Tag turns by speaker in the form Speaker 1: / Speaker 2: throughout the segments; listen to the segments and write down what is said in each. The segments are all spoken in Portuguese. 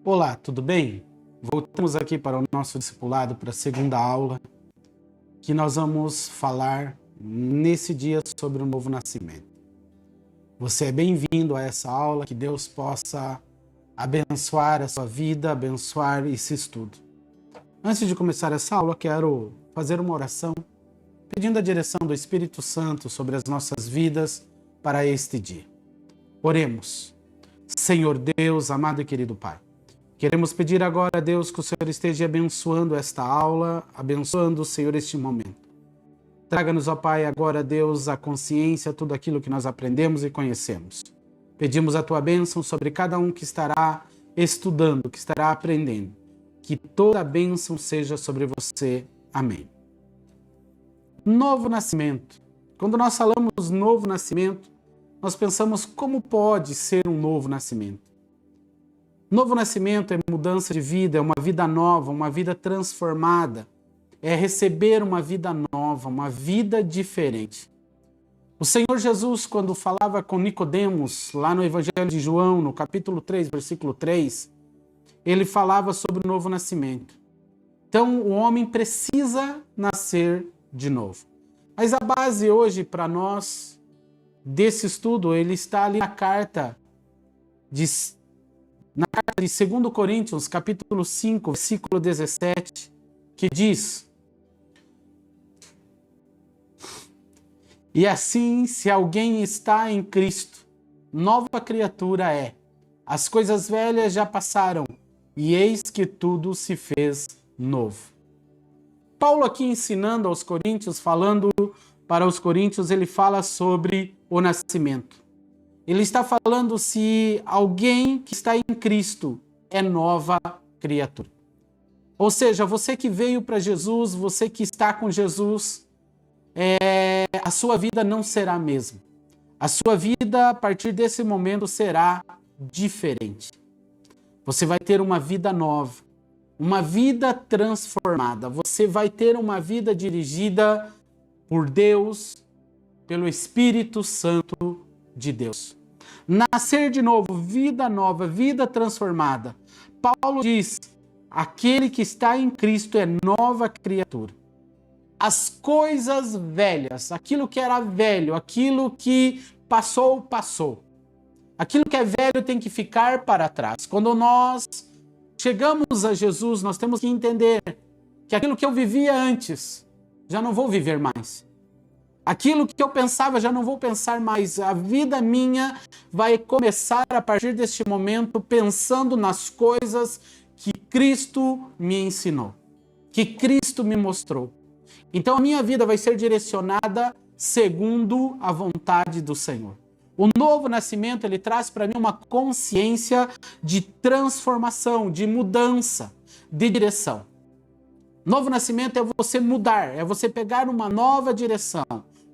Speaker 1: Olá, tudo bem? Voltamos aqui para o nosso discipulado, para a segunda aula, que nós vamos falar nesse dia sobre o novo nascimento. Você é bem-vindo a essa aula, que Deus possa abençoar a sua vida, abençoar esse estudo. Antes de começar essa aula, quero fazer uma oração, pedindo a direção do Espírito Santo sobre as nossas vidas para este dia. Oremos. Senhor Deus, amado e querido Pai, queremos pedir agora a Deus que o Senhor esteja abençoando esta aula, abençoando, Senhor, este momento. Traga-nos, ó Pai, agora, Deus, a consciência, tudo aquilo que nós aprendemos e conhecemos. Pedimos a Tua bênção sobre cada um que estará estudando, que estará aprendendo. Que toda a bênção seja sobre você. Amém. Novo nascimento. Quando nós falamos novo nascimento, nós pensamos como pode ser um novo nascimento. Novo nascimento é mudança de vida, é uma vida nova, uma vida transformada. É receber uma vida nova, uma vida diferente. O Senhor Jesus, quando falava com Nicodemos, lá no Evangelho de João, no capítulo 3, versículo 3, ele falava sobre o novo nascimento. Então, o homem precisa nascer de novo. Mas a base hoje para nós, desse estudo, ele está ali na carta de 2 Coríntios, capítulo 5, versículo 17, que diz: E assim, se alguém está em Cristo, nova criatura é. As coisas velhas já passaram, e eis que tudo se fez novo. Paulo aqui ensinando aos coríntios, falando para os coríntios, ele fala sobre o nascimento. Ele está falando se alguém que está em Cristo é nova criatura. Ou seja, você que veio para Jesus, você que está com Jesus, a sua vida não será a mesma. A sua vida, a partir desse momento, será diferente. Você vai ter uma vida nova, uma vida transformada. Você vai ter uma vida dirigida por Deus, pelo Espírito Santo de Deus. Nascer de novo, vida nova, vida transformada. Paulo diz: aquele que está em Cristo é nova criatura. As coisas velhas, aquilo que era velho, aquilo que passou, passou. Aquilo que é velho tem que ficar para trás. Quando nós chegamos a Jesus, nós temos que entender que aquilo que eu vivia antes, já não vou viver mais. Aquilo que eu pensava, já não vou pensar mais. A vida minha vai começar a partir deste momento pensando nas coisas que Cristo me ensinou, que Cristo me mostrou. Então a minha vida vai ser direcionada segundo a vontade do Senhor. O novo nascimento, ele traz para mim uma consciência de transformação, de mudança, de direção. Novo nascimento é você mudar, é você pegar uma nova direção,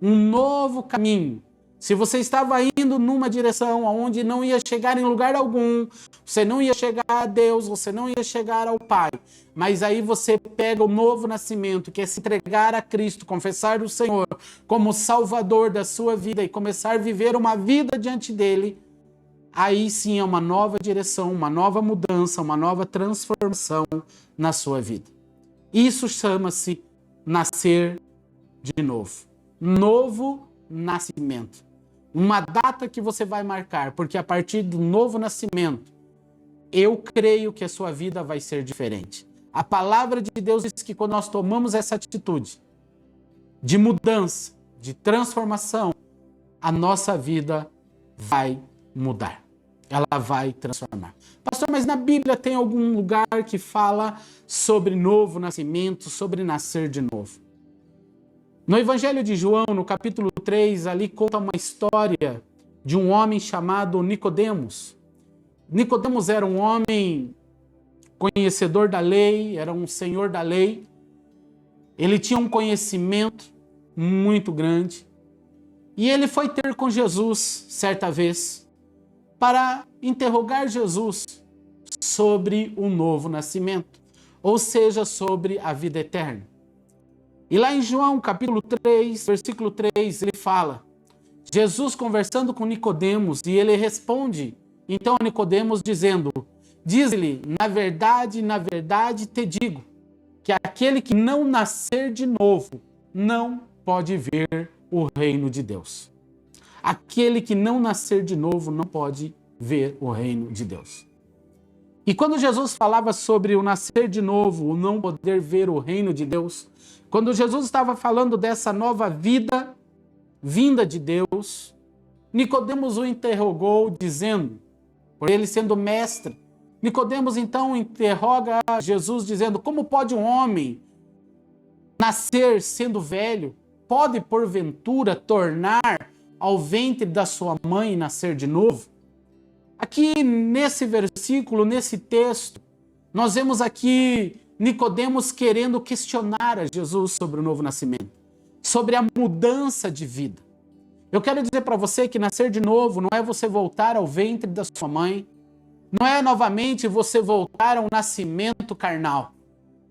Speaker 1: um novo caminho. Se você estava indo numa direção onde não ia chegar em lugar algum, você não ia chegar a Deus, você não ia chegar ao Pai, mas aí você pega o novo nascimento, que é se entregar a Cristo, confessar o Senhor como Salvador da sua vida e começar a viver uma vida diante dele, aí sim é uma nova direção, uma nova mudança, uma nova transformação na sua vida. Isso chama-se nascer de novo. Novo nascimento. Uma data que você vai marcar, porque a partir do novo nascimento, eu creio que a sua vida vai ser diferente. A palavra de Deus diz que quando nós tomamos essa atitude de mudança, de transformação, a nossa vida vai mudar. Ela vai transformar. Pastor, mas na Bíblia tem algum lugar que fala sobre novo nascimento, sobre nascer de novo? No Evangelho de João, no capítulo 3, ali conta uma história de um homem chamado Nicodemos. Nicodemos era um homem conhecedor da lei, era um senhor da lei. Ele tinha um conhecimento muito grande. E ele foi ter com Jesus, certa vez, para interrogar Jesus sobre o novo nascimento, ou seja, sobre a vida eterna. E lá em João, capítulo 3, versículo 3, ele fala, Jesus conversando com Nicodemos, e ele responde, então, a Nicodemos, dizendo, Diz-lhe, na verdade te digo, que aquele que não nascer de novo não pode ver o reino de Deus. Aquele que não nascer de novo não pode ver o reino de Deus. E quando Jesus falava sobre o nascer de novo, o não poder ver o reino de Deus, quando Jesus estava falando dessa nova vida vinda de Deus, Nicodemos o interrogou dizendo, por ele sendo mestre, Nicodemos então interroga Jesus dizendo, como pode um homem nascer sendo velho? Pode porventura tornar ao ventre da sua mãe e nascer de novo? Aqui nesse versículo, nesse texto, nós vemos aqui Nicodemos querendo questionar a Jesus sobre o novo nascimento, sobre a mudança de vida. Eu quero dizer para você que nascer de novo não é você voltar ao ventre da sua mãe, não é novamente você voltar ao nascimento carnal.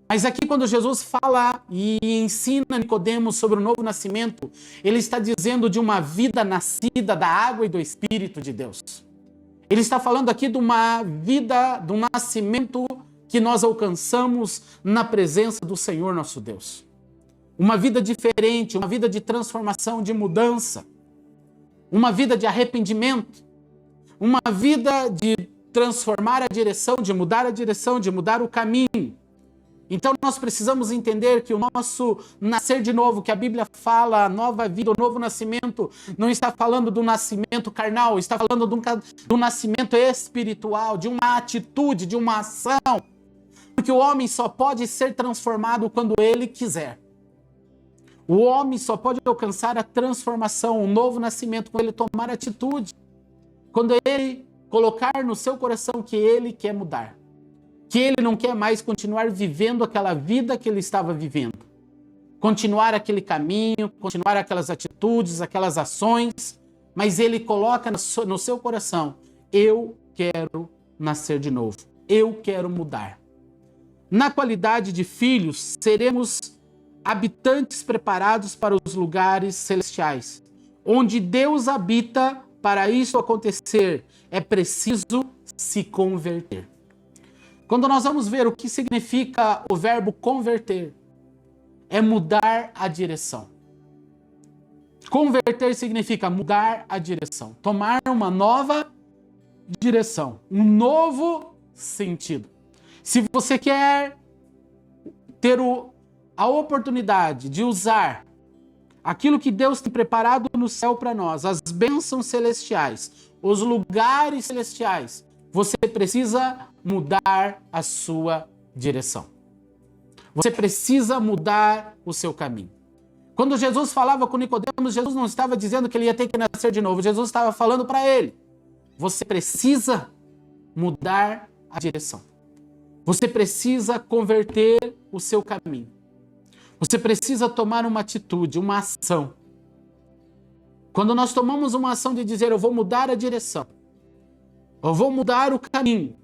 Speaker 1: Mas aqui quando Jesus fala e ensina Nicodemos sobre o novo nascimento, ele está dizendo de uma vida nascida da água e do Espírito de Deus. Ele está falando aqui de uma vida, de um nascimento que nós alcançamos na presença do Senhor nosso Deus. Uma vida diferente, uma vida de transformação, de mudança. Uma vida de arrependimento. Uma vida de transformar a direção, de mudar a direção, de mudar o caminho. Então nós precisamos entender que o nosso nascer de novo, que a Bíblia fala, a nova vida, o novo nascimento, não está falando do nascimento carnal, está falando do nascimento espiritual, de uma atitude, de uma ação. Porque o homem só pode ser transformado quando ele quiser. O homem só pode alcançar a transformação, o novo nascimento, quando ele tomar atitude. Quando ele colocar no seu coração que ele quer mudar. Que ele não quer mais continuar vivendo aquela vida que ele estava vivendo. Continuar aquele caminho, continuar aquelas atitudes, aquelas ações, mas ele coloca no seu coração, eu quero nascer de novo, eu quero mudar. Na qualidade de filhos, seremos habitantes preparados para os lugares celestiais, onde Deus habita. Para isso acontecer, é preciso se converter. Quando nós vamos ver o que significa o verbo converter, é mudar a direção. Converter significa mudar a direção, tomar uma nova direção, um novo sentido. Se você quer ter a oportunidade de usar aquilo que Deus tem preparado no céu para nós, as bênçãos celestiais, os lugares celestiais, você precisa mudar a sua direção. Você precisa mudar o seu caminho. Quando Jesus falava com Nicodemos, Jesus não estava dizendo que ele ia ter que nascer de novo. Jesus estava falando para ele, você precisa mudar a direção. Você precisa converter o seu caminho. Você precisa tomar uma atitude, uma ação. Quando nós tomamos uma ação de dizer, eu vou mudar a direção, eu vou mudar o caminho.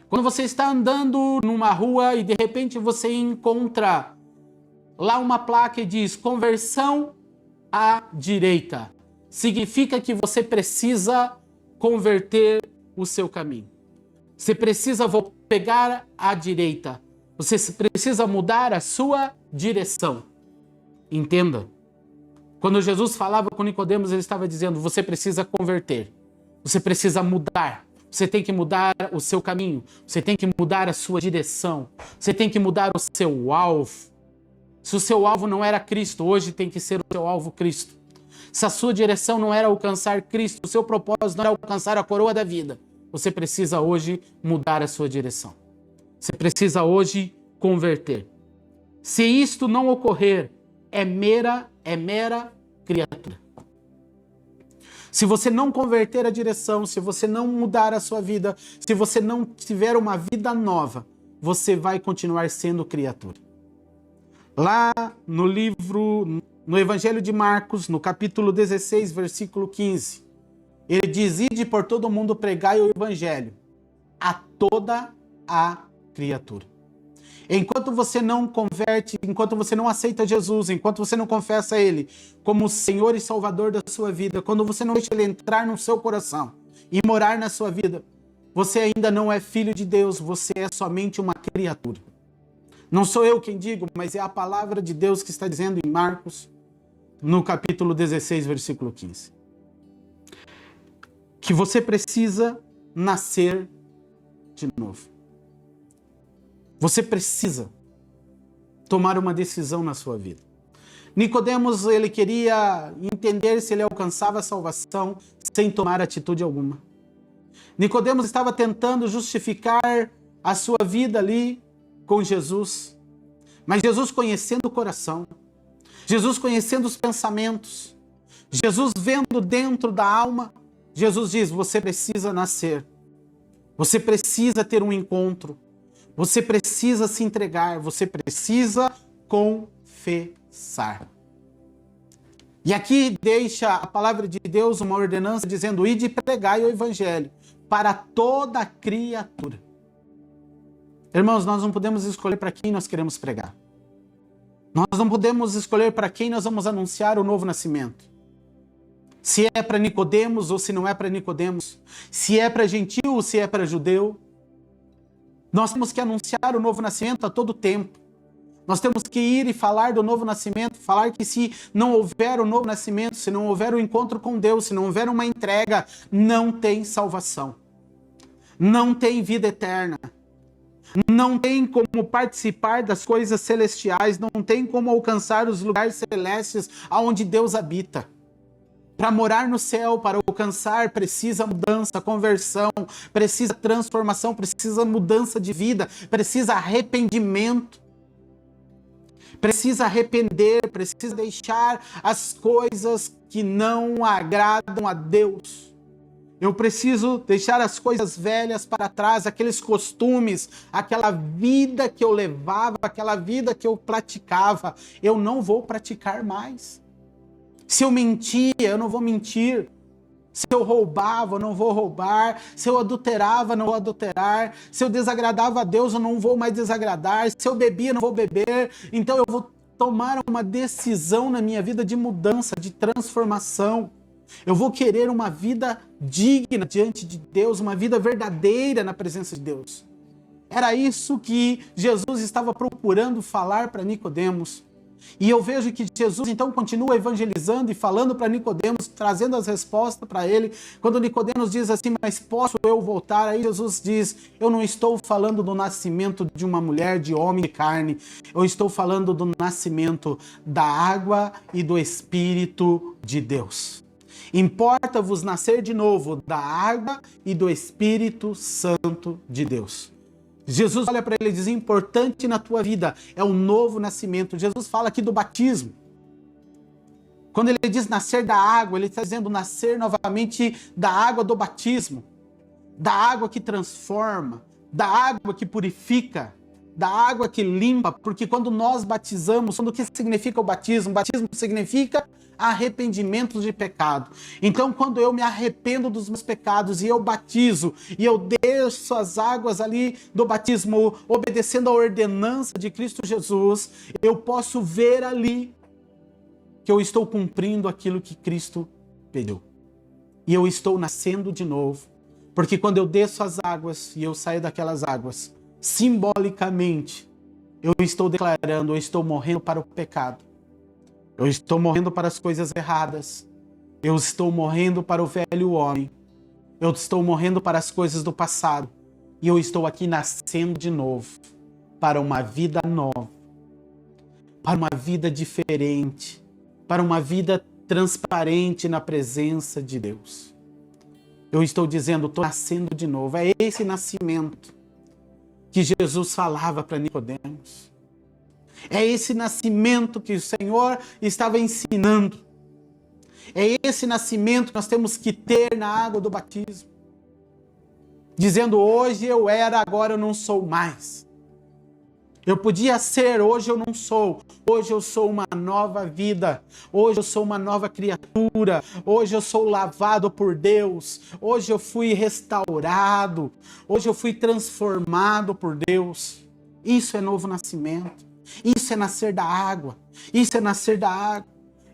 Speaker 1: Quando você está andando numa rua e de repente você encontra lá uma placa e diz, conversão à direita, significa que você precisa converter o seu caminho. Você precisa pegar à direita. Você precisa mudar a sua direção. Entenda. Quando Jesus falava com Nicodemos, ele estava dizendo, você precisa converter. Você precisa mudar. Você tem que mudar o seu caminho. Você tem que mudar a sua direção. Você tem que mudar o seu alvo. Se o seu alvo não era Cristo, hoje tem que ser o seu alvo Cristo. Se a sua direção não era alcançar Cristo, o seu propósito não era alcançar a coroa da vida, você precisa hoje mudar a sua direção. Você precisa hoje converter. Se isto não ocorrer, é mera criatura. Se você não converter a direção, se você não mudar a sua vida, se você não tiver uma vida nova, você vai continuar sendo criatura. Lá no Evangelho de Marcos, no capítulo 16, versículo 15, ele diz, ide por todo mundo pregai o Evangelho a toda a criatura. Enquanto você não converte, enquanto você não aceita Jesus, enquanto você não confessa Ele como Senhor e Salvador da sua vida, quando você não deixa Ele entrar no seu coração e morar na sua vida, você ainda não é filho de Deus, você é somente uma criatura. Não sou eu quem digo, mas é a palavra de Deus que está dizendo em Marcos, no capítulo 16, versículo 15. Que você precisa nascer de novo. Você precisa tomar uma decisão na sua vida. Nicodemos, ele queria entender se ele alcançava a salvação sem tomar atitude alguma. Nicodemos estava tentando justificar a sua vida ali com Jesus. Mas Jesus conhecendo o coração, Jesus conhecendo os pensamentos, Jesus vendo dentro da alma, Jesus diz: você precisa nascer, você precisa ter um encontro, você precisa se entregar, você precisa confessar. E aqui deixa a palavra de Deus uma ordenança dizendo: ide e pregai o evangelho para toda criatura. Irmãos, nós não podemos escolher para quem nós queremos pregar. Nós não podemos escolher para quem nós vamos anunciar o novo nascimento. Se é para Nicodemos ou se não é para Nicodemos. Se é para gentil ou se é para judeu. Nós temos que anunciar o novo nascimento a todo tempo. Nós temos que ir e falar do novo nascimento, falar que se não houver o novo nascimento, se não houver o encontro com Deus, se não houver uma entrega, não tem salvação. Não tem vida eterna. Não tem como participar das coisas celestiais, não tem como alcançar os lugares celestes onde Deus habita. Para morar no céu, para alcançar, precisa mudança, conversão, precisa transformação, precisa mudança de vida, precisa arrependimento. Precisa arrepender, precisa deixar as coisas que não agradam a Deus. Eu preciso deixar as coisas velhas para trás, aqueles costumes, aquela vida que eu levava, aquela vida que eu praticava. Eu não vou praticar mais. Se eu mentia, eu não vou mentir. Se eu roubava, eu não vou roubar. Se eu adulterava, eu não vou adulterar. Se eu desagradava a Deus, eu não vou mais desagradar. Se eu bebia, eu não vou beber. Então eu vou tomar uma decisão na minha vida de mudança, de transformação. Eu vou querer uma vida digna diante de Deus, uma vida verdadeira na presença de Deus. Era isso que Jesus estava procurando falar para Nicodemos. E eu vejo que Jesus então continua evangelizando e falando para Nicodemos, trazendo as respostas para ele. Quando Nicodemos diz assim: mas posso eu voltar? Aí Jesus diz: eu não estou falando do nascimento de uma mulher, de homem de carne. Eu estou falando do nascimento da água e do Espírito de Deus. Importa-vos nascer de novo da água e do Espírito Santo de Deus. Jesus olha para ele e diz: importante na tua vida é o novo nascimento. Jesus fala aqui do batismo. Quando ele diz nascer da água, ele está dizendo nascer novamente da água do batismo, da água que transforma, da água que purifica, da água que limpa, porque quando nós batizamos, o que significa o batismo? O batismo significa arrependimento de pecado. Então, quando eu me arrependo dos meus pecados e eu batizo, e eu desço as águas ali do batismo, obedecendo a ordenança de Cristo Jesus, eu posso ver ali que eu estou cumprindo aquilo que Cristo pediu. E eu estou nascendo de novo. Porque quando eu desço as águas e eu saio daquelas águas, simbolicamente, eu estou declarando, eu estou morrendo para o pecado. Eu estou morrendo para as coisas erradas. Eu estou morrendo para o velho homem. Eu estou morrendo para as coisas do passado. E eu estou aqui nascendo de novo, para uma vida nova, para uma vida diferente, para uma vida transparente na presença de Deus. Eu estou dizendo, estou nascendo de novo. É esse nascimento que Jesus falava para Nicodemos. É esse nascimento que o Senhor estava ensinando. É esse nascimento que nós temos que ter na água do batismo. Dizendo, hoje eu era, agora eu não sou mais. Eu podia ser, hoje eu não sou. Hoje eu sou uma nova vida. Hoje eu sou uma nova criatura. Hoje eu sou lavado por Deus. Hoje eu fui restaurado. Hoje eu fui transformado por Deus. Isso é novo nascimento. Isso é nascer da água. Isso é nascer da água.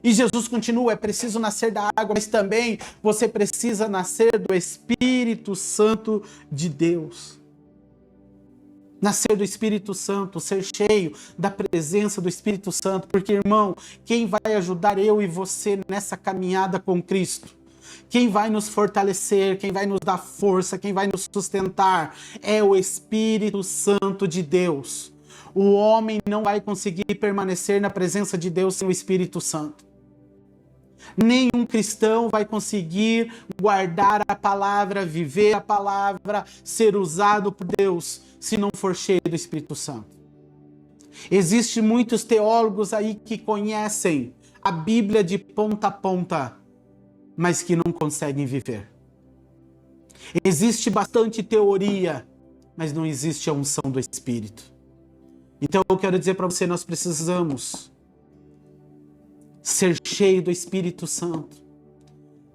Speaker 1: E Jesus continua, é preciso nascer da água, mas também você precisa nascer do Espírito Santo de Deus. Nascer do Espírito Santo, ser cheio da presença do Espírito Santo, porque, irmão, quem vai ajudar eu e você nessa caminhada com Cristo? Quem vai nos fortalecer, quem vai nos dar força, quem vai nos sustentar é o Espírito Santo de Deus. O homem não vai conseguir permanecer na presença de Deus sem o Espírito Santo. Nenhum cristão vai conseguir guardar a palavra, viver a palavra, ser usado por Deus, se não for cheio do Espírito Santo. Existem muitos teólogos aí que conhecem a Bíblia de ponta a ponta, mas que não conseguem viver. Existe bastante teoria, mas não existe a unção do Espírito. Então eu quero dizer para você, nós precisamos ser cheio do Espírito Santo.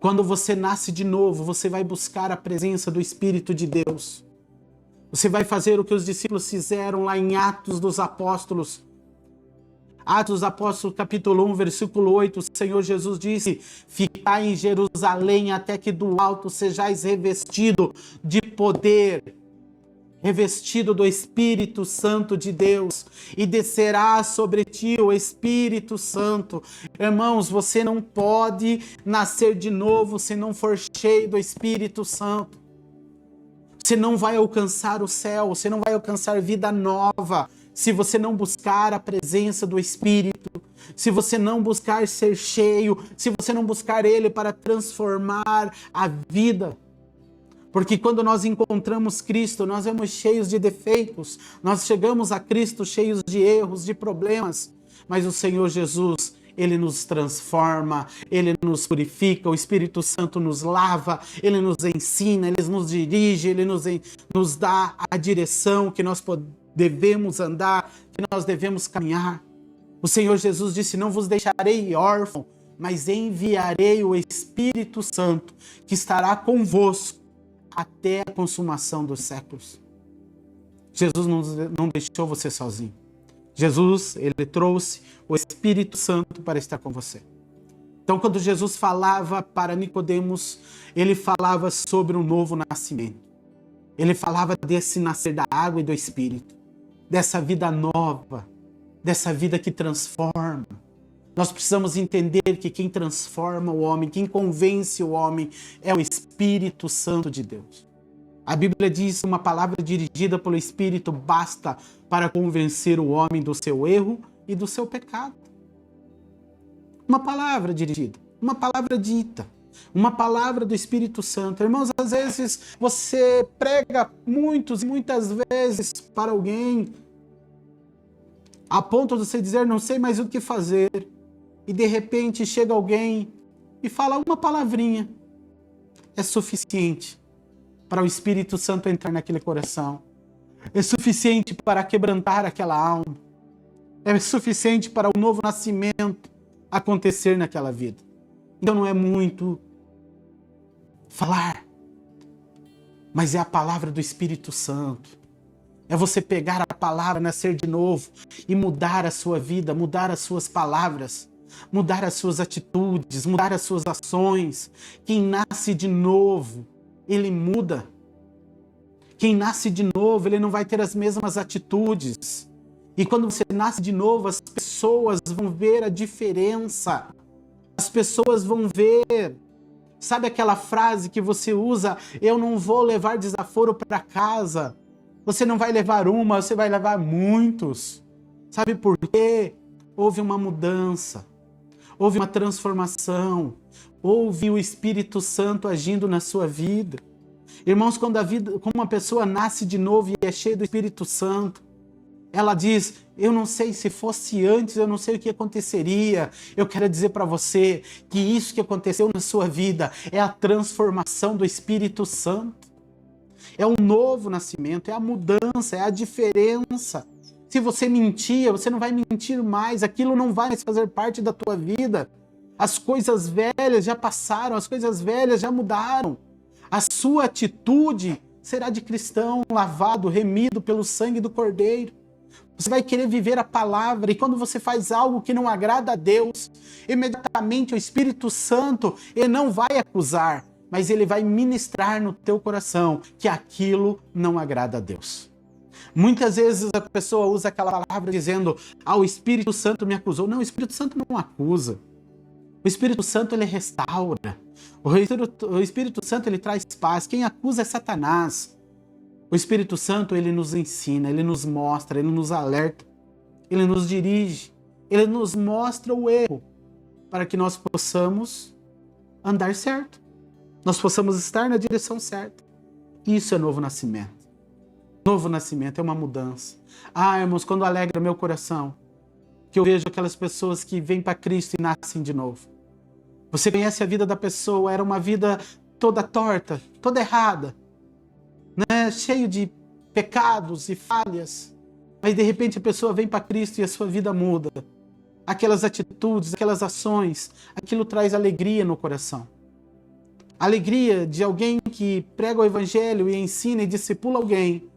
Speaker 1: Quando você nasce de novo, você vai buscar a presença do Espírito de Deus. Você vai fazer o que os discípulos fizeram lá em Atos dos Apóstolos. Atos dos Apóstolos, capítulo 1, versículo 8, o Senhor Jesus disse: ficai em Jerusalém até que do alto sejais revestido de poder, revestido do Espírito Santo de Deus, e descerá sobre ti o Espírito Santo. Irmãos, você não pode nascer de novo se não for cheio do Espírito Santo. Você não vai alcançar o céu, você não vai alcançar vida nova se você não buscar a presença do Espírito, se você não buscar ser cheio, se você não buscar Ele para transformar a vida. Porque quando nós encontramos Cristo, nós somos cheios de defeitos, nós chegamos a Cristo cheios de erros, de problemas, mas o Senhor Jesus, Ele nos transforma, Ele nos purifica, o Espírito Santo nos lava, Ele nos ensina, Ele nos dirige, Ele nos dá a direção que nós devemos andar, que nós devemos caminhar. O Senhor Jesus disse: não vos deixarei órfão, mas enviarei o Espírito Santo, que estará convosco até a consumação dos séculos. Jesus não deixou você sozinho. Jesus, Ele trouxe o Espírito Santo para estar com você. Então, quando Jesus falava para Nicodemos, Ele falava sobre um novo nascimento. Ele falava desse nascer da água e do Espírito, dessa vida nova, dessa vida que transforma. Nós precisamos entender que quem transforma o homem, quem convence o homem, é o Espírito Santo de Deus. A Bíblia diz que uma palavra dirigida pelo Espírito basta para convencer o homem do seu erro e do seu pecado. Uma palavra dirigida, uma palavra dita, uma palavra do Espírito Santo. Irmãos, às vezes você prega muitas vezes para alguém, a ponto de você dizer: não sei mais o que fazer. E de repente chega alguém e fala uma palavrinha. É suficiente para o Espírito Santo entrar naquele coração. É suficiente para quebrantar aquela alma. É suficiente para o novo nascimento acontecer naquela vida. Então não é muito falar, mas é a palavra do Espírito Santo. É você pegar a palavra, nascer de novo e mudar a sua vida, mudar as suas palavras, mudar as suas atitudes, mudar as suas ações. Quem nasce de novo, ele muda. Quem nasce de novo, ele não vai ter as mesmas atitudes. E quando você nasce de novo, as pessoas vão ver a diferença. As pessoas vão ver. Sabe aquela frase que você usa: eu não vou levar desaforo para casa. Você não vai levar uma, você vai levar muitos. Sabe por quê? Houve uma mudança. Houve uma transformação, houve o Espírito Santo agindo na sua vida. Irmãos, quando uma pessoa nasce de novo e é cheia do Espírito Santo, ela diz: eu não sei, se fosse antes, eu não sei o que aconteceria. Eu quero dizer para você que isso que aconteceu na sua vida é a transformação do Espírito Santo. É um novo nascimento, é a mudança, é a diferença. Se você mentia, você não vai mentir mais, aquilo não vai mais fazer parte da tua vida. As coisas velhas já passaram, as coisas velhas já mudaram. A sua atitude será de cristão lavado, remido pelo sangue do Cordeiro. Você vai querer viver a palavra, e quando você faz algo que não agrada a Deus, imediatamente o Espírito Santo, ele não vai acusar, mas ele vai ministrar no teu coração que aquilo não agrada a Deus. Muitas vezes a pessoa usa aquela palavra dizendo: o Espírito Santo me acusou. Não, o Espírito Santo não acusa. O Espírito Santo, ele restaura. O Espírito Santo, ele traz paz. Quem acusa é Satanás. O Espírito Santo, ele nos ensina, ele nos mostra, ele nos alerta, ele nos dirige, ele nos mostra o erro para que nós possamos andar certo. Nós possamos estar na direção certa. Isso é novo nascimento. Novo nascimento é uma mudança. Irmãos, quando alegra meu coração, que eu vejo aquelas pessoas que vêm para Cristo e nascem de novo. Você conhece a vida da pessoa, era uma vida toda torta, toda errada, né? Cheio de pecados e falhas. Mas de repente a pessoa vem para Cristo e a sua vida muda. Aquelas atitudes, aquelas ações, aquilo traz alegria no coração. Alegria de alguém que prega o Evangelho e ensina e discipula alguém.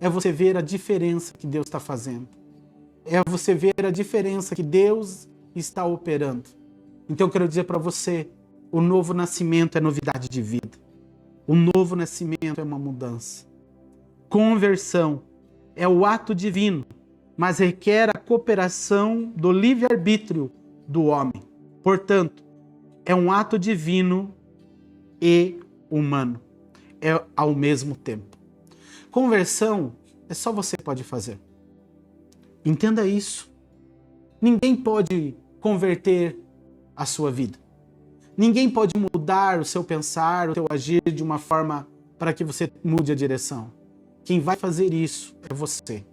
Speaker 1: É você ver a diferença que Deus está fazendo. É você ver a diferença que Deus está operando. Então eu quero dizer para você, o novo nascimento é novidade de vida. O novo nascimento é uma mudança. Conversão é o ato divino, mas requer a cooperação do livre-arbítrio do homem. Portanto, é um ato divino e humano. É ao mesmo tempo. Conversão é só você pode fazer. Entenda isso. Ninguém pode converter a sua vida. Ninguém pode mudar o seu pensar, o seu agir de uma forma para que você mude a direção. Quem vai fazer isso é você.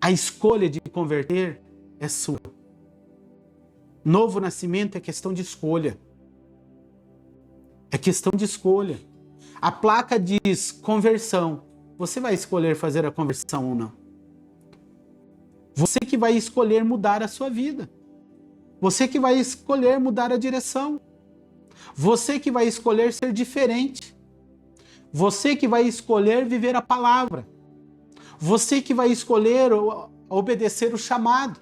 Speaker 1: A escolha de converter é sua. Novo nascimento é questão de escolha. É questão de escolha. A placa diz conversão. Você vai escolher fazer a conversão ou não? Você que vai escolher mudar a sua vida. Você que vai escolher mudar a direção. Você que vai escolher ser diferente. Você que vai escolher viver a palavra. Você que vai escolher obedecer o chamado.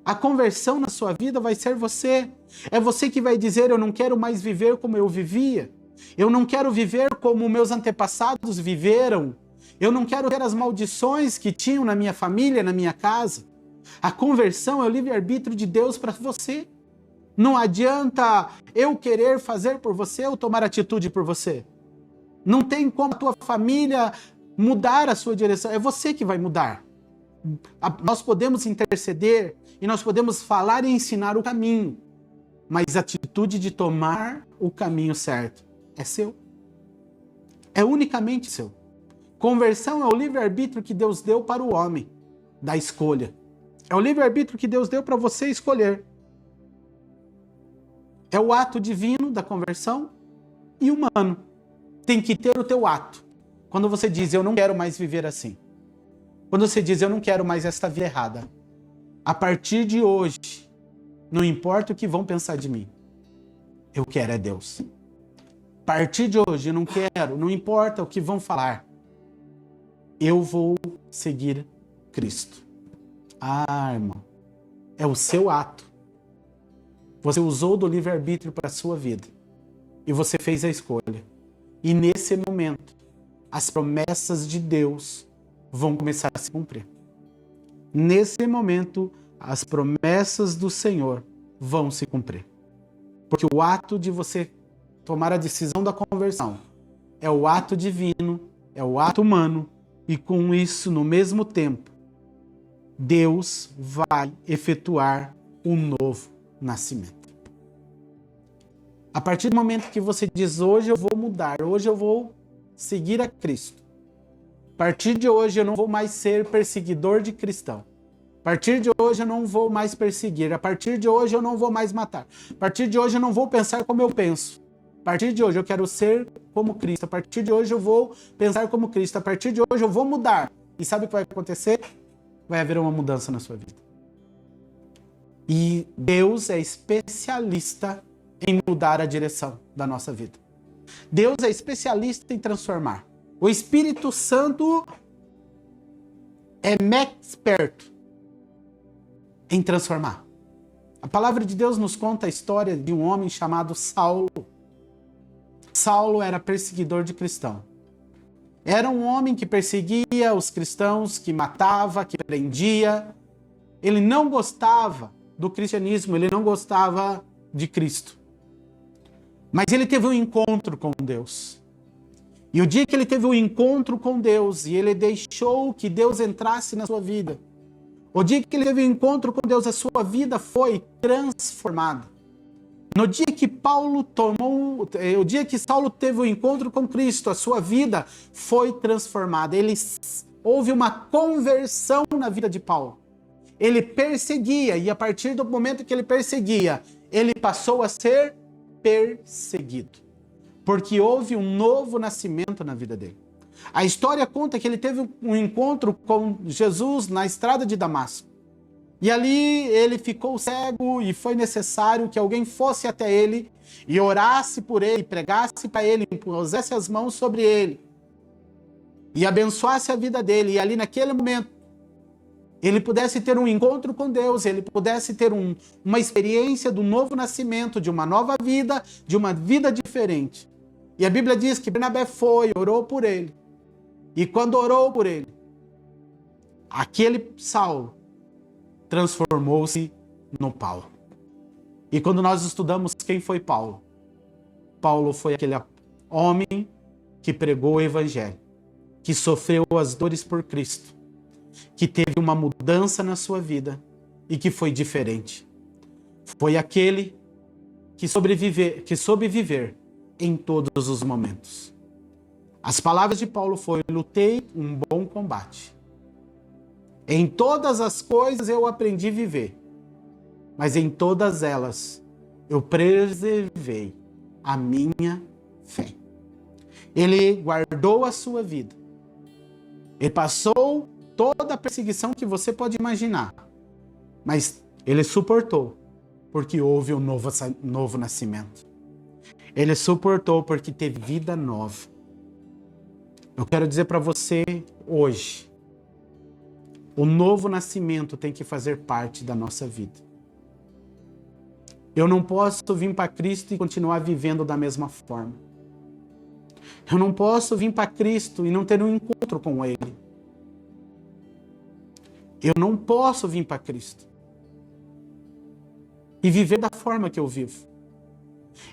Speaker 1: A conversão na sua vida vai ser você. É você que vai dizer: eu não quero mais viver como eu vivia. Eu não quero viver como meus antepassados viveram. Eu não quero ter as maldições que tinham na minha família, na minha casa. A conversão é o livre-arbítrio de Deus para você. Não adianta eu querer fazer por você ou tomar atitude por você. Não tem como a tua família mudar a sua direção. É você que vai mudar. Nós podemos interceder e nós podemos falar e ensinar o caminho. Mas a atitude de tomar o caminho certo é seu. É unicamente seu. Conversão é o livre-arbítrio que Deus deu para o homem, da escolha. É o livre-arbítrio que Deus deu para você escolher. É o ato divino da conversão e humano. Tem que ter o teu ato. Quando você diz: eu não quero mais viver assim. Quando você diz: eu não quero mais esta vida errada. A partir de hoje, não importa o que vão pensar de mim. Eu quero é Deus. A partir de hoje, eu não quero, não importa o que vão falar. Eu vou seguir Cristo. Irmão, é o seu ato. Você usou do livre-arbítrio para a sua vida. E você fez a escolha. E nesse momento, as promessas de Deus vão começar a se cumprir. Nesse momento, as promessas do Senhor vão se cumprir. Porque o ato de você tomar a decisão da conversão é o ato divino, é o ato humano, e com isso, no mesmo tempo, Deus vai efetuar um novo nascimento. A partir do momento que você diz: hoje eu vou mudar, hoje eu vou seguir a Cristo. A partir de hoje eu não vou mais ser perseguidor de cristão. A partir de hoje eu não vou mais perseguir. A partir de hoje eu não vou mais matar. A partir de hoje eu não vou pensar como eu penso. A partir de hoje eu quero ser como Cristo. A partir de hoje eu vou pensar como Cristo. A partir de hoje eu vou mudar. E sabe o que vai acontecer? Vai haver uma mudança na sua vida. E Deus é especialista em mudar a direção da nossa vida. Deus é especialista em transformar. O Espírito Santo é expert em transformar. A palavra de Deus nos conta a história de um homem chamado Saulo. Saulo era perseguidor de cristãos. Era um homem que perseguia os cristãos, que matava, que prendia. Ele não gostava do cristianismo, ele não gostava de Cristo. Mas ele teve um encontro com Deus. E o dia que ele teve um encontro com Deus e ele deixou que Deus entrasse na sua vida, o dia que ele teve um encontro com Deus, a sua vida foi transformada. No dia que o dia que Saulo teve um encontro com Cristo, a sua vida foi transformada. Houve uma conversão na vida de Paulo. Ele perseguia, e a partir do momento que ele perseguia, ele passou a ser perseguido. Porque houve um novo nascimento na vida dele. A história conta que ele teve um encontro com Jesus na estrada de Damasco. E ali ele ficou cego e foi necessário que alguém fosse até ele e orasse por ele, pregasse para ele, pusesse as mãos sobre ele e abençoasse a vida dele. E ali naquele momento ele pudesse ter um encontro com Deus, ele pudesse ter uma experiência do novo nascimento, de uma nova vida, de uma vida diferente. E a Bíblia diz que Barnabé orou por ele. E quando orou por ele, aquele Saulo transformou-se no Paulo. E quando nós estudamos quem foi Paulo, Paulo foi aquele homem que pregou o Evangelho, que sofreu as dores por Cristo, que teve uma mudança na sua vida e que foi diferente. Foi aquele que soube viver em todos os momentos. As palavras de Paulo foram: lutei um bom combate. Em todas as coisas eu aprendi a viver, mas em todas elas eu preservei a minha fé. Ele guardou a sua vida. Ele passou toda a perseguição que você pode imaginar, mas ele suportou porque houve um novo nascimento. Ele suportou porque teve vida nova. Eu quero dizer para você hoje, o novo nascimento tem que fazer parte da nossa vida. Eu não posso vir para Cristo e continuar vivendo da mesma forma. Eu não posso vir para Cristo e não ter um encontro com Ele. Eu não posso vir para Cristo e viver da forma que eu vivo.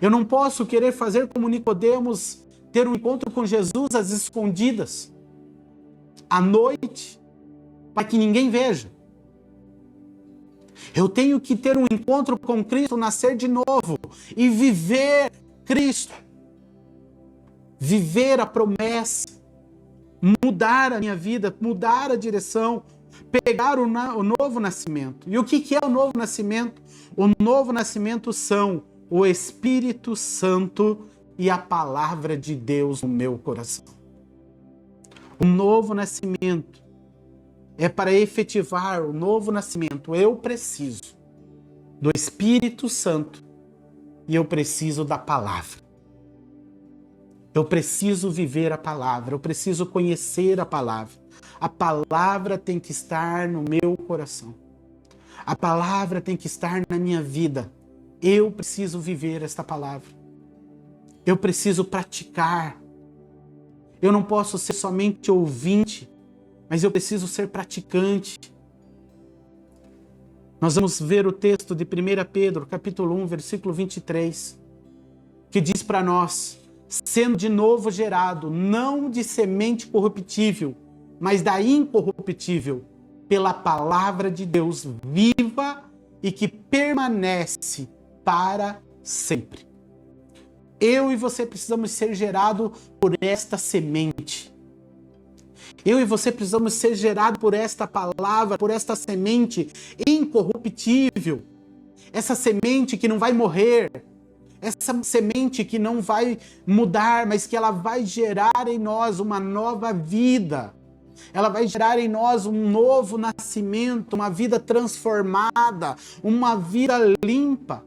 Speaker 1: Eu não posso querer fazer como Nicodemos, ter um encontro com Jesus às escondidas, à noite, para que ninguém veja. Eu tenho que ter um encontro com Cristo, nascer de novo e viver Cristo. Viver a promessa, mudar a minha vida, mudar a direção, pegar o novo nascimento. E o que é o novo nascimento? O novo nascimento são o Espírito Santo e a palavra de Deus no meu coração. O novo nascimento é para efetivar o novo nascimento. Eu preciso do Espírito Santo e eu preciso da palavra. Eu preciso viver a palavra, eu preciso conhecer a palavra. A palavra tem que estar no meu coração. A palavra tem que estar na minha vida. Eu preciso viver esta palavra. Eu preciso praticar. Eu não posso ser somente ouvinte, mas eu preciso ser praticante. Nós vamos ver o texto de 1 Pedro, capítulo 1, versículo 23, que diz para nós: sendo de novo gerado, não de semente corruptível, mas da incorruptível, pela palavra de Deus viva e que permanece para sempre. Eu e você precisamos ser gerados por esta semente. Eu e você precisamos ser gerados por esta palavra, por esta semente incorruptível. Essa semente que não vai morrer. Essa semente que não vai mudar, mas que ela vai gerar em nós uma nova vida. Ela vai gerar em nós um novo nascimento, uma vida transformada, uma vida limpa.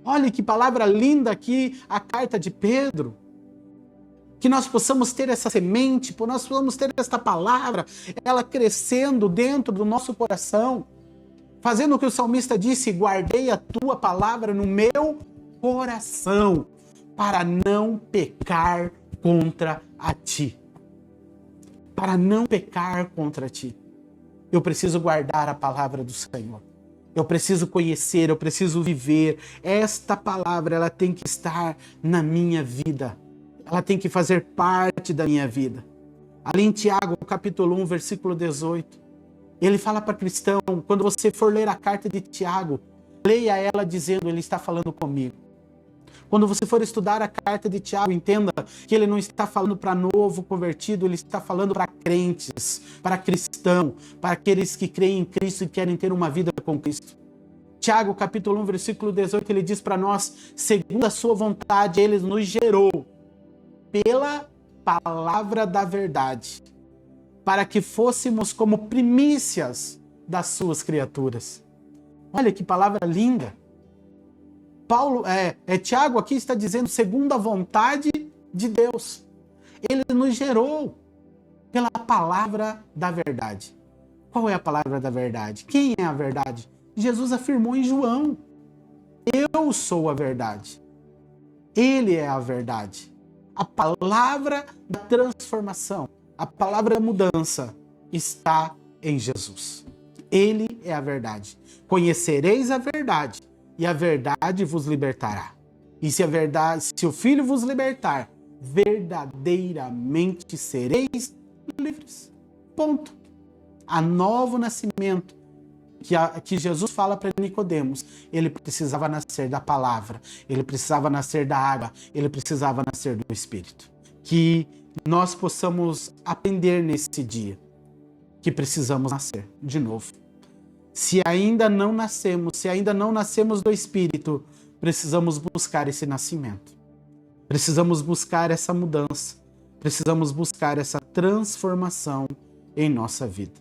Speaker 1: Olha que palavra linda aqui, a carta de Pedro. Que nós possamos ter essa semente, que nós possamos ter esta palavra, ela crescendo dentro do nosso coração, fazendo o que o salmista disse: guardei a tua palavra no meu coração, para não pecar contra a ti. Para não pecar contra ti. Eu preciso guardar a palavra do Senhor. Eu preciso conhecer, eu preciso viver. Esta palavra, ela tem que estar na minha vida. Ela tem que fazer parte da minha vida. Ali em Tiago, capítulo 1, versículo 18, ele fala para cristão, quando você for ler a carta de Tiago, leia ela dizendo: ele está falando comigo. Quando você for estudar a carta de Tiago, entenda que ele não está falando para novo convertido, ele está falando para crentes, para cristão, para aqueles que creem em Cristo e querem ter uma vida com Cristo. Tiago, capítulo 1, versículo 18, ele diz para nós: segundo a sua vontade, ele nos gerou pela palavra da verdade, para que fôssemos como primícias das suas criaturas. Olha que palavra linda. Tiago aqui está dizendo segundo a vontade de Deus. Ele nos gerou pela palavra da verdade. Qual é a palavra da verdade? Quem é a verdade? Jesus afirmou em João: eu sou a verdade. Ele é a verdade. A palavra da transformação, a palavra da mudança está em Jesus. Ele é a verdade. Conhecereis a verdade, e a verdade vos libertará. E se o Filho vos libertar, verdadeiramente sereis livres. Ponto. A novo nascimento que Jesus fala para Nicodemos, ele precisava nascer da palavra, ele precisava nascer da água, ele precisava nascer do Espírito. Que nós possamos aprender nesse dia que precisamos nascer de novo. Se ainda não nascemos do Espírito, precisamos buscar esse nascimento. Precisamos buscar essa mudança. Precisamos buscar essa transformação em nossa vida.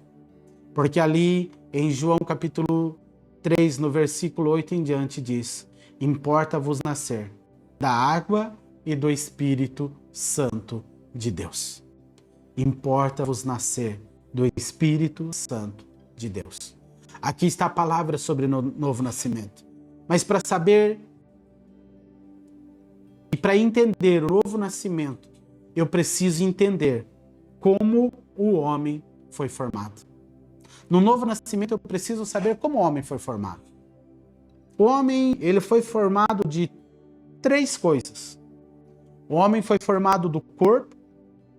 Speaker 1: Porque ali em João capítulo 3, no versículo 8 em diante, diz: importa-vos nascer da água e do Espírito Santo de Deus. Importa-vos nascer do Espírito Santo de Deus. Aqui está a palavra sobre o novo nascimento. Mas para saber e para entender o novo nascimento, eu preciso entender como o homem foi formado. No novo nascimento, eu preciso saber como o homem foi formado. O homem, ele foi formado de 3 coisas. O homem foi formado do corpo,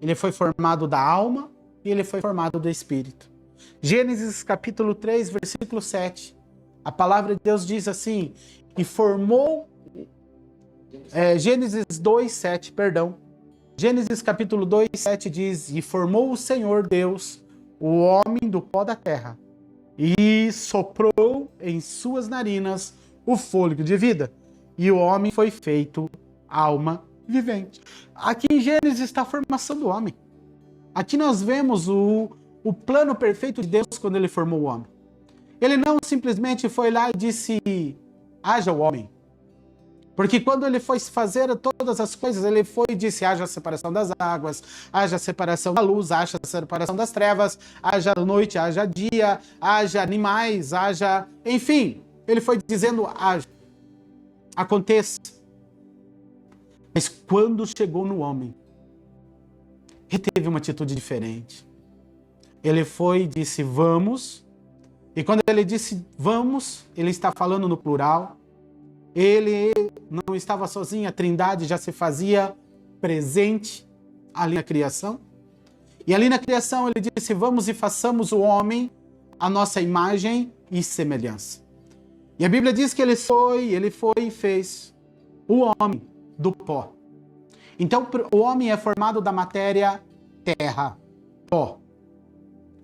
Speaker 1: ele foi formado da alma e ele foi formado do espírito. Gênesis capítulo 3, versículo 7. A palavra de Deus diz assim: e formou... Gênesis 2, 7, perdão. Gênesis capítulo 2, 7 diz: e formou o Senhor Deus o homem do pó da terra, e soprou em suas narinas o fôlego de vida, e o homem foi feito alma vivente. Aqui em Gênesis está a formação do homem. Aqui nós vemos o plano perfeito de Deus quando ele formou o homem. Ele não simplesmente foi lá e disse: haja o homem. Porque quando ele foi fazer todas as coisas, ele foi e disse: haja a separação das águas, haja a separação da luz, haja a separação das trevas, haja noite, haja dia, haja animais, haja... Enfim, ele foi dizendo: haja, aconteça. Mas quando chegou no homem, ele teve uma atitude diferente. Ele foi e disse: vamos. E quando ele disse vamos, ele está falando no plural. Ele não estava sozinho, a Trindade já se fazia presente ali na criação. E ali na criação ele disse: vamos e façamos o homem a nossa imagem e semelhança. E a Bíblia diz que ele foi e fez o homem do pó. Então o homem é formado da matéria terra, pó.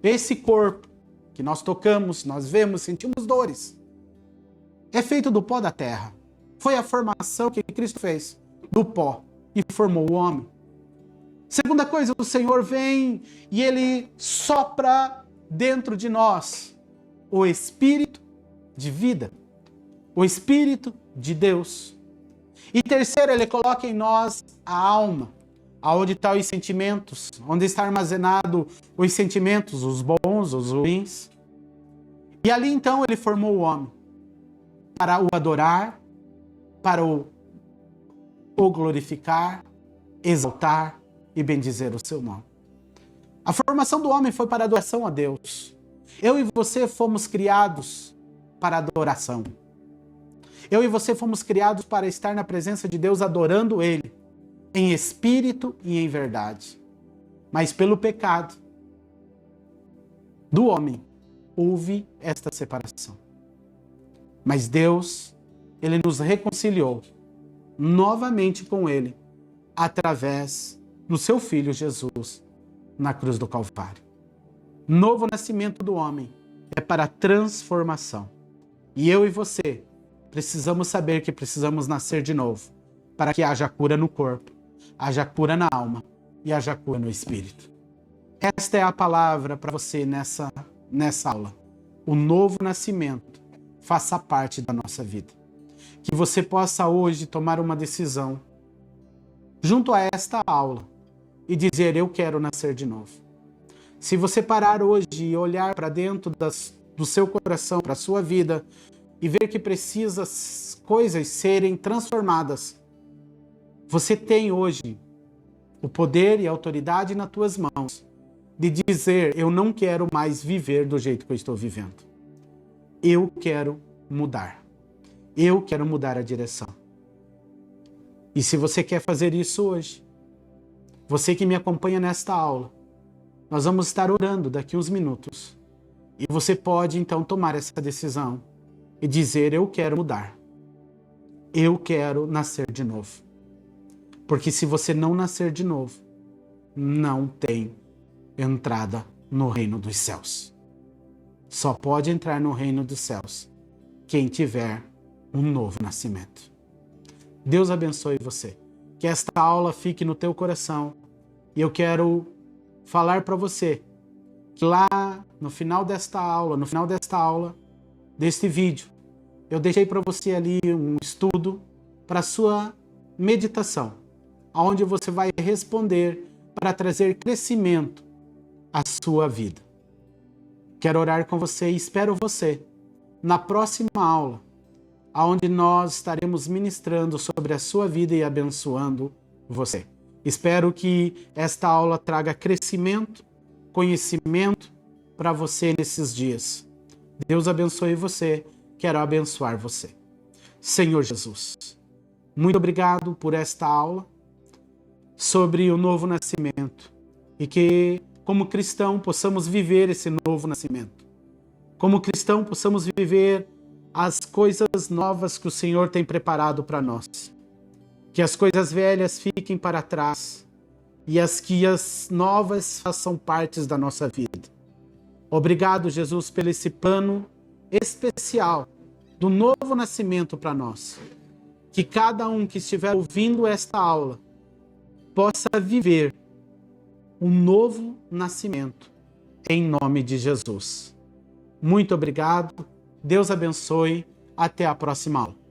Speaker 1: Esse corpo que nós tocamos, nós vemos, sentimos dores, é feito do pó da terra. Foi a formação que Cristo fez do pó e formou o homem. Segunda coisa, o Senhor vem e ele sopra dentro de nós o Espírito de vida, o Espírito de Deus. E terceiro, ele coloca em nós a alma Aonde estão os sentimentos? Onde está armazenado os sentimentos, os bons, os ruins? E ali então ele formou o homem para o adorar, para o glorificar, exaltar e bendizer o seu nome. A formação do homem foi para a adoração a Deus. Eu e você fomos criados para adoração. Eu e você fomos criados para estar na presença de Deus adorando Ele, em espírito e em verdade. Mas pelo pecado do homem, houve esta separação. Mas Deus, Ele nos reconciliou novamente com Ele, através do seu Filho Jesus, na cruz do Calvário. Novo nascimento do homem é para transformação. E eu e você precisamos saber que precisamos nascer de novo, para que haja cura no corpo, haja cura na alma e haja cura no espírito. Esta é a palavra para você nessa aula. O novo nascimento faça parte da nossa vida. Que você possa hoje tomar uma decisão junto a esta aula e dizer: eu quero nascer de novo. Se você parar hoje e olhar para dentro do seu coração, para a sua vida, e ver que precisa coisas serem transformadas, você tem hoje o poder e a autoridade nas tuas mãos de dizer: eu não quero mais viver do jeito que eu estou vivendo. Eu quero mudar. Eu quero mudar a direção. E se você quer fazer isso hoje, você que me acompanha nesta aula, nós vamos estar orando daqui uns minutos. E você pode então tomar essa decisão e dizer: eu quero mudar. Eu quero nascer de novo. Porque se você não nascer de novo, não tem entrada no reino dos céus. Só pode entrar no reino dos céus quem tiver um novo nascimento. Deus abençoe você. Que esta aula fique no teu coração. E eu quero falar para você que lá no final desta aula, deste vídeo, eu deixei para você ali um estudo para sua meditação, onde você vai responder para trazer crescimento à sua vida. Quero orar com você e espero você na próxima aula, onde nós estaremos ministrando sobre a sua vida e abençoando você. Espero que esta aula traga crescimento, conhecimento para você nesses dias. Deus abençoe você, quero abençoar você. Senhor Jesus, muito obrigado por esta aula sobre o novo nascimento e que, como cristão, possamos viver esse novo nascimento. Como cristão, possamos viver as coisas novas que o Senhor tem preparado para nós. Que as coisas velhas fiquem para trás e as novas façam parte da nossa vida. Obrigado, Jesus, pelo esse plano especial do novo nascimento para nós. Que cada um que estiver ouvindo esta aula possa viver um novo nascimento em nome de Jesus. Muito obrigado. Deus abençoe. Até a próxima aula.